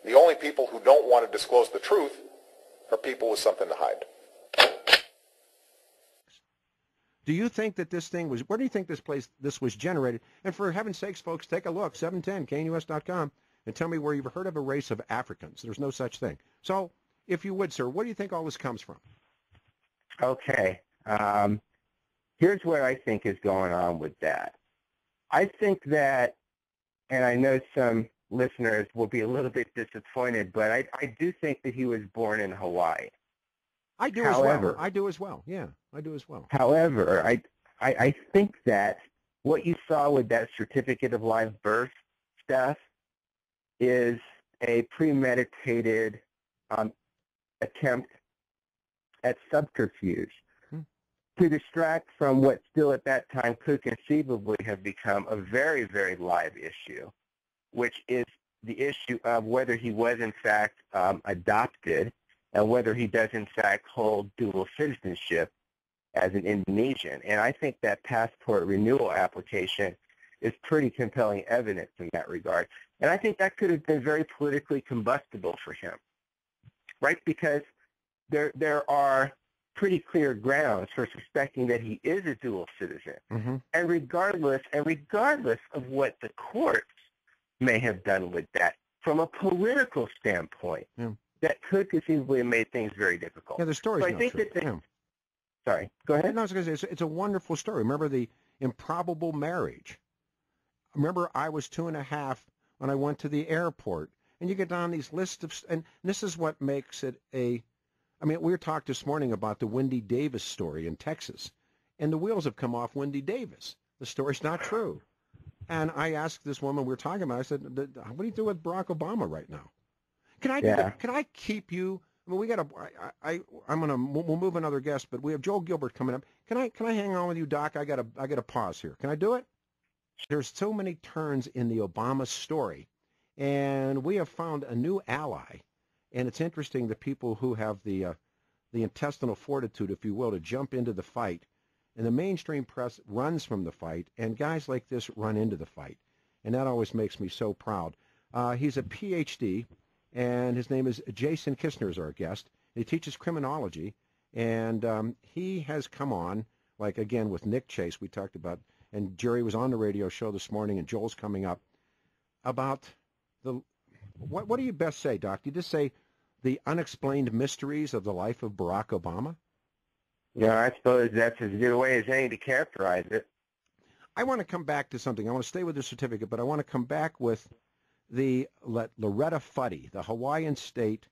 The only people who don't want to disclose the truth are people with something to hide. Do you think that this thing was, where do you think this was generated? And for heaven's sakes, folks, take a look, 710knus.com, and tell me where you've heard of a race of Africans. There's no such thing. So, if you would, sir, where do you think all this comes from? Okay. Here's what I think is going on with that. I think that, and I know some listeners will be a little bit disappointed, but I do think that he was born in Hawaii. I do as well. I do as well. Yeah, I do as well. However, I think that what you saw with that certificate of live birth stuff is a premeditated attempt at subterfuge to distract from what still at that time could conceivably have become a very, very live issue, which is the issue of whether he was in fact adopted and whether he does in fact hold dual citizenship as an Indonesian. And I think that passport renewal application is pretty compelling evidence in that regard. And I think that could have been very politically combustible for him, right? Because there are pretty clear grounds for suspecting that he is a dual citizen. Mm-hmm. And regardless of what the courts may have done with that, from a political standpoint, that could conceivably have made things very difficult. Yeah, the story's so I not think true. that Sorry, go ahead. No, I was going to say, it's a wonderful story. Remember the improbable marriage? Remember, I was 2.5 when I went to the airport, and you get down these lists of, and this is what makes it we were talked this morning about the Wendy Davis story in Texas, and the wheels have come off Wendy Davis. The story's not true. And I asked this woman we were talking about, I said, what do you do with Barack Obama right now? Can I keep you? I mean, we'll move another guest, but we have Joel Gilbert coming up. Can I hang on with you, Doc? I gotta pause here. Can I do it? There's so many turns in the Obama story, and we have found a new ally. And it's interesting that people who have the intestinal fortitude, if you will, to jump into the fight, and the mainstream press runs from the fight, and guys like this run into the fight, and that always makes me so proud. He's a PhD. And his name is Jason Kistner is our guest. He teaches criminology, and he has come on, like, again, with Nick Chase we talked about, and Jerry was on the radio show this morning, and Joel's coming up, about what do you best say, Doc? Do you just say the unexplained mysteries of the life of Barack Obama? Yeah, I suppose that's as good a way as any to characterize it. I want to come back to something. I want to stay with the certificate, but I want to come back with the Loretta Fuddy, the Hawaii State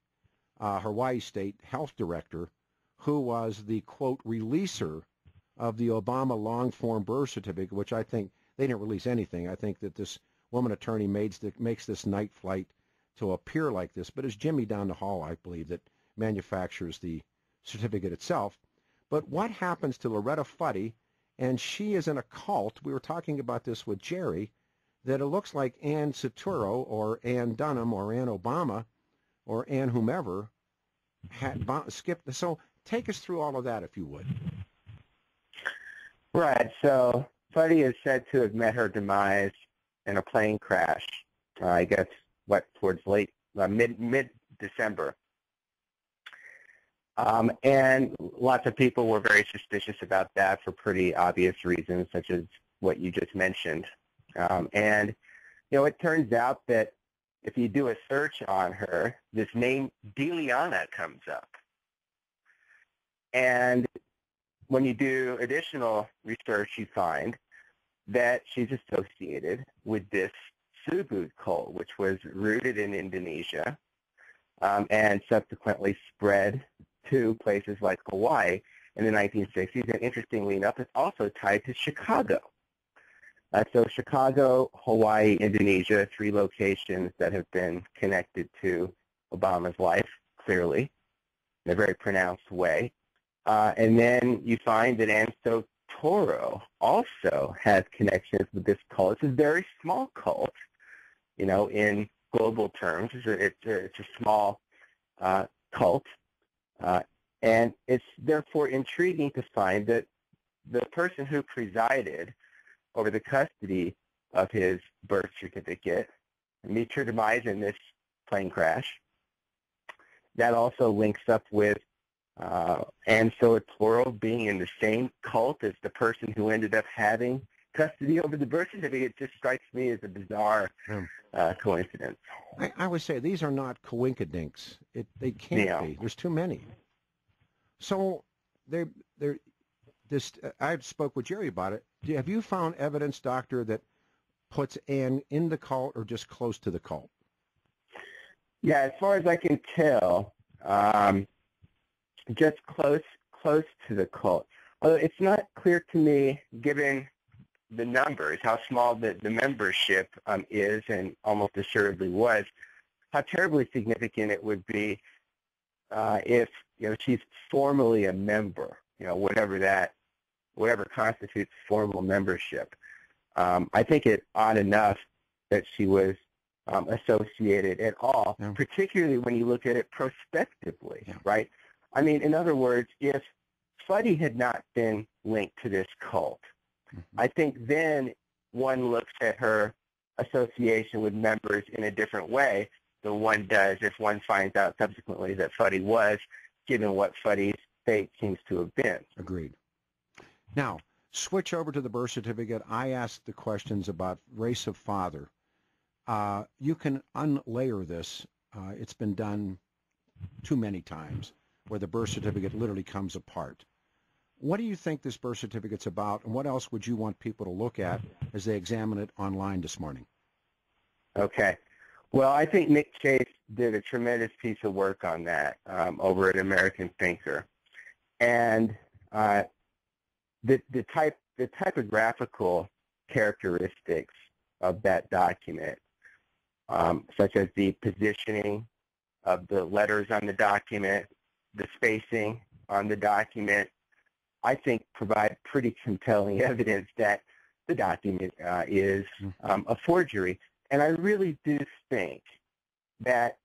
Health Director, who was the, quote, releaser of the Obama long-form birth certificate, which I think they didn't release anything. I think that this woman attorney makes this night flight to appear like this, but it's Jimmy down the hall, I believe, that manufactures the certificate itself. But what happens to Loretta Fuddy, and she is in a cult, we were talking about this with Jerry, that it looks like Ann Saturo or Ann Dunham or Ann Obama or Ann whomever had skipped. So take us through all of that, if you would. Right. So Fuddy is said to have met her demise in a plane crash, I guess, towards late, mid-December. And lots of people were very suspicious about that for pretty obvious reasons, such as what you just mentioned. And, it turns out that if you do a search on her, this name Deliana comes up. And when you do additional research, you find that she's associated with this Subud cult, which was rooted in Indonesia and subsequently spread to places like Hawaii in the 1960s. And interestingly enough, it's also tied to Chicago. So Chicago, Hawaii, Indonesia, 3 locations that have been connected to Obama's life, clearly, in a very pronounced way. And then you find that Ann Sotoro also has connections with this cult. It's a very small cult, in global terms. It's a small cult. And it's therefore intriguing to find that the person who presided over the custody of his birth certificate meets her demise in this plane crash. That also links up with, and so it's plural, being in the same cult as the person who ended up having custody over the birth certificate. It just strikes me as a bizarre coincidence. I would say these are not coinkydinks. They can't be. There's too many. So I spoke with Jerry about it. Have you found evidence, Doctor, that puts Anne in the cult or just close to the cult? Yeah, as far as I can tell, just close to the cult. Although it's not clear to me, given the numbers, how small the membership is, and almost assuredly was, how terribly significant it would be if she's formally a member. Whatever constitutes formal membership. I think it's odd enough that she was associated at all, particularly when you look at it prospectively, right? I mean, in other words, if Fuddy had not been linked to this cult, I think then one looks at her association with members in a different way than one does if one finds out subsequently that Fuddy was, given what Fuddy's fate seems to have been. Agreed. Now, switch over to the birth certificate. I asked the questions about race of father. You can unlayer this. It's been done too many times where the birth certificate literally comes apart. What do you think this birth certificate's about, and what else would you want people to look at as they examine it online this morning? Okay. Well, I think Nick Chase did a tremendous piece of work on that over at American Thinker. And the typographical characteristics of that document, such as the positioning of the letters on the document, the spacing on the document, I think provide pretty compelling evidence that the document is a forgery. And I really do think that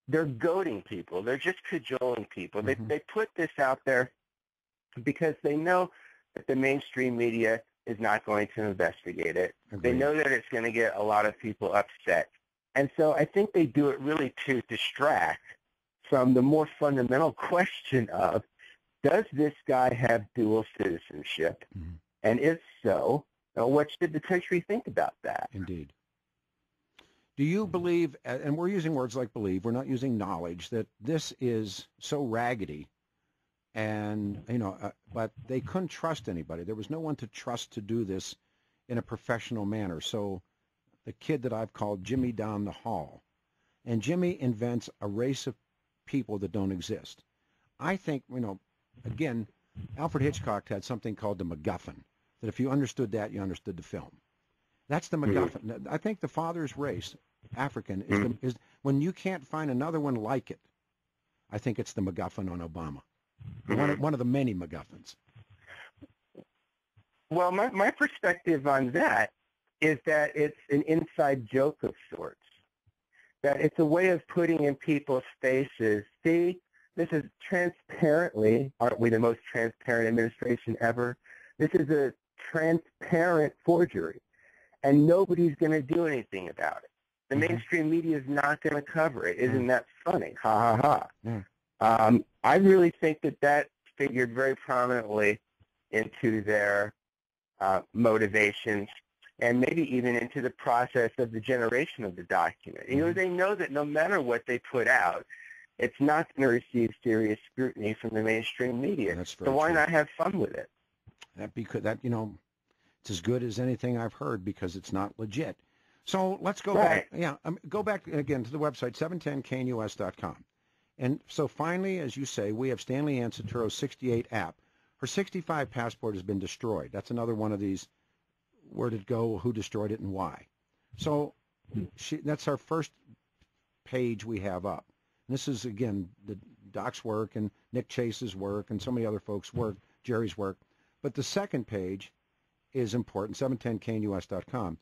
they're goading people. They're just cajoling people. They put this out there because they know that the mainstream media is not going to investigate it. Agreed. They know that it's going to get a lot of people upset. And so I think they do it really to distract from the more fundamental question of, does this guy have dual citizenship? And if so, what should the country think about that? Indeed. Do you believe, and we're using words like believe, we're not using knowledge, that this is so raggedy and, but they couldn't trust anybody. There was no one to trust to do this in a professional manner. So the kid that I've called Jimmy down the hall, and Jimmy invents a race of people that don't exist. I think, again, Alfred Hitchcock had something called the MacGuffin, that if you understood that, you understood the film. That's the MacGuffin. I think the father's race, African, is when you can't find another one like it. I think it's the MacGuffin on Obama. One of the many MacGuffins. Well, my perspective on that is that it's an inside joke of sorts. That it's a way of putting in people's faces, see, this is transparently, aren't we the most transparent administration ever? This is a transparent forgery, and nobody's going to do anything about it. The mainstream media is not going to cover it. Isn't that funny? Ha, ha, ha. I really think that figured very prominently into their motivations, and maybe even into the process of the generation of the document. They know that no matter what they put out, it's not going to receive serious scrutiny from the mainstream media. So why not have fun with it? It's as good as anything I've heard because it's not legit. So let's go back. Yeah, go back again to the website 710knus.com. And so finally, as you say, we have Stanley Ann Soturo's 68 app. Her 65 passport has been destroyed. That's another one of these, where did it go, who destroyed it, and why. So that's our first page we have up. And this is, again, the Doc's work and Nick Chase's work and so many other folks' work, Jerry's work. But the second page is important, 710knus.com.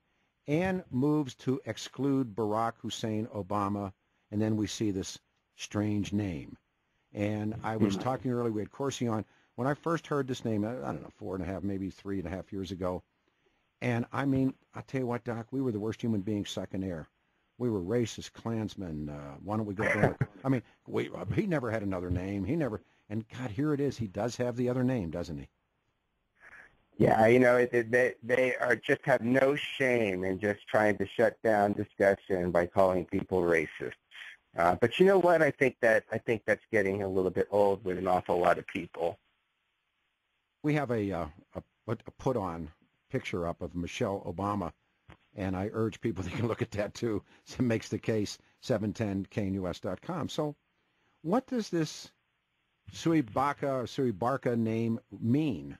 Ann moves to exclude Barack Hussein Obama, and then we see this strange name. And I was talking earlier, we had Corsi on. When I first heard this name, I don't know, 4.5, maybe 3.5 years ago, and I mean, I'll tell you what, Doc, we were the worst human beings sucking air. we were racist Klansmen. Why don't we go burn? I mean, he never had another name. He never. And God, here it is. He does have the other name, doesn't he? Yeah, you know, they are just have no shame in just trying to shut down discussion by calling people racist. But you know what? I think that's getting a little bit old with an awful lot of people. We have a put-on picture up of Michelle Obama, and I urge people they can look at that too. It makes the case, 710knus.com. So what does this Soebarkah name mean?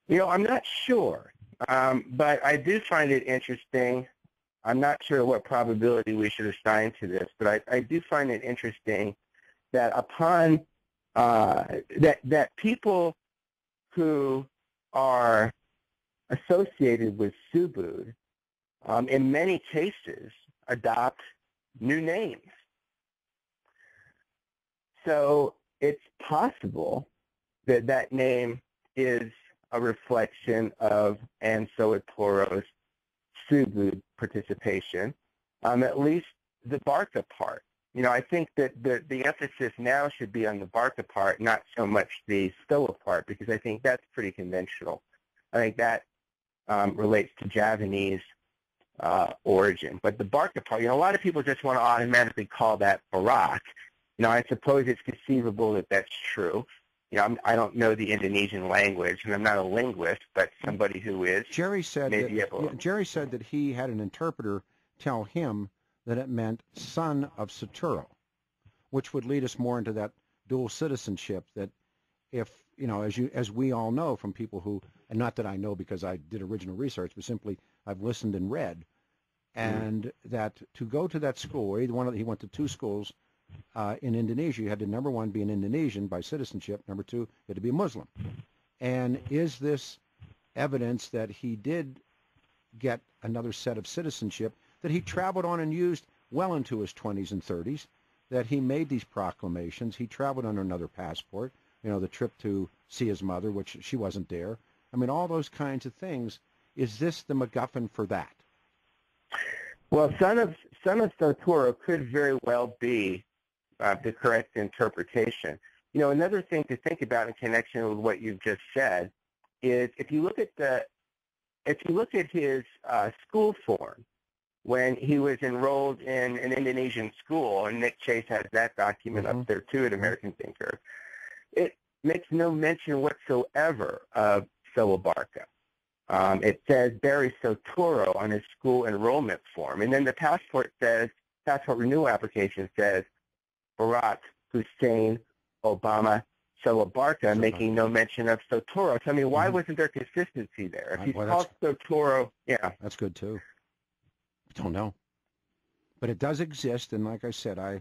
You know, I'm not sure, but I do find it interesting. I'm not sure what probability we should assign to this, but I do find it interesting that upon that people who are associated with Subud, in many cases, adopt new names. So it's possible that that name is a reflection of Soebarkah's Subud participation, at least the Barkah part. You know, I think that the emphasis now should be on the Barkah part, not so much the Stoa part, because I think that's pretty conventional. I think that relates to Javanese origin. But the Barkah part, you know, a lot of people just want to automatically call that Barak. You know, I suppose it's conceivable that that's true. You know, I don't know the Indonesian language, and I'm not a linguist, but somebody who is. Jerry said that he had an interpreter tell him that it meant son of Saturo, which would lead us more into that dual citizenship that if, you know, as we all know from people who, and not that I know because I did original research, but simply I've listened and read, and that to go to that school, he went to two schools, in Indonesia, you had to, number one, be an Indonesian by citizenship. Number two, you had to be a Muslim. And is this evidence that he did get another set of citizenship that he traveled on and used well into his 20s and 30s, that he made these proclamations, he traveled under another passport, you know, the trip to see his mother, which she wasn't there. I mean, all those kinds of things. Is this the MacGuffin for that? Well, son of Saturo could very well be the correct interpretation. You know, another thing to think about in connection with what you've just said is if you look at his school form when he was enrolled in an Indonesian school, and Nick Chase has that document up there too at American Thinker, it makes no mention whatsoever of Soebarkah. It says Barry Sotoro on his school enrollment form, and then the passport renewal application says Barack Hussein Obama Soebarkah, making no mention of Sotoro. So, I mean, why wasn't there consistency there? If he's called Sotoro, yeah. That's good, too. I don't know. But it does exist, and like I said,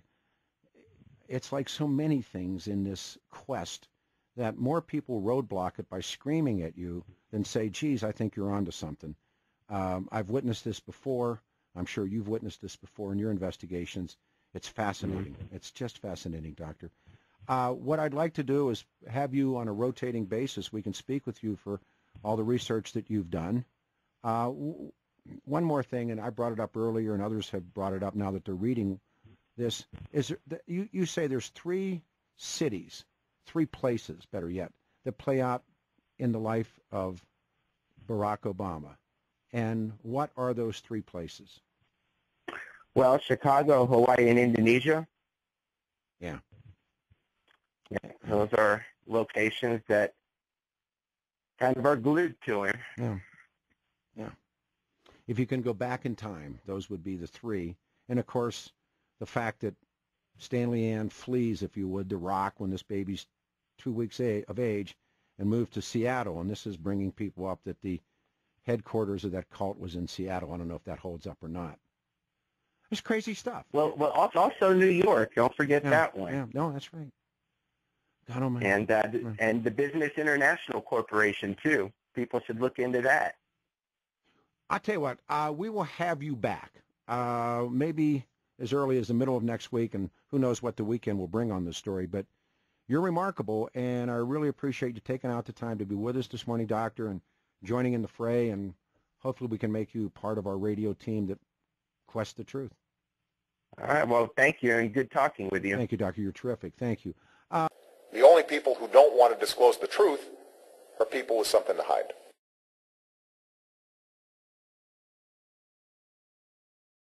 it's like so many things in this quest that more people roadblock it by screaming at you than say, geez, I think you're onto something. I've witnessed this before. I'm sure you've witnessed this before in your investigations. It's fascinating. It's just fascinating, Doctor. What I'd like to do is have you on a rotating basis. We can speak with you for all the research that you've done. One more thing, and I brought it up earlier, and others have brought it up now that they're reading this. You say there's three cities, three places, better yet, that play out in the life of Barack Obama. And what are those three places? Well, Chicago, Hawaii, and Indonesia. Yeah. Yeah, those are locations that kind of are glued to him. Yeah. Yeah. If you can go back in time, those would be the three. And, of course, the fact that Stanley Ann flees, if you would, to Rock when this baby's 2 weeks of age and moved to Seattle. And this is bringing people up that the headquarters of that cult was in Seattle. I don't know if that holds up or not. It's crazy stuff. Well, also New York. Don't forget that one. Yeah, no, that's right. God almighty. And the Business International Corporation, too. People should look into that. I'll tell you what, we will have you back maybe as early as the middle of next week, and who knows what the weekend will bring on this story. But you're remarkable, and I really appreciate you taking out the time to be with us this morning, Doctor, and joining in the fray, and hopefully we can make you part of our radio team that quest the truth. All right. Well, thank you, and good talking with you. Thank you, Doctor. You're terrific. Thank you. The only people who don't want to disclose the truth are people with something to hide.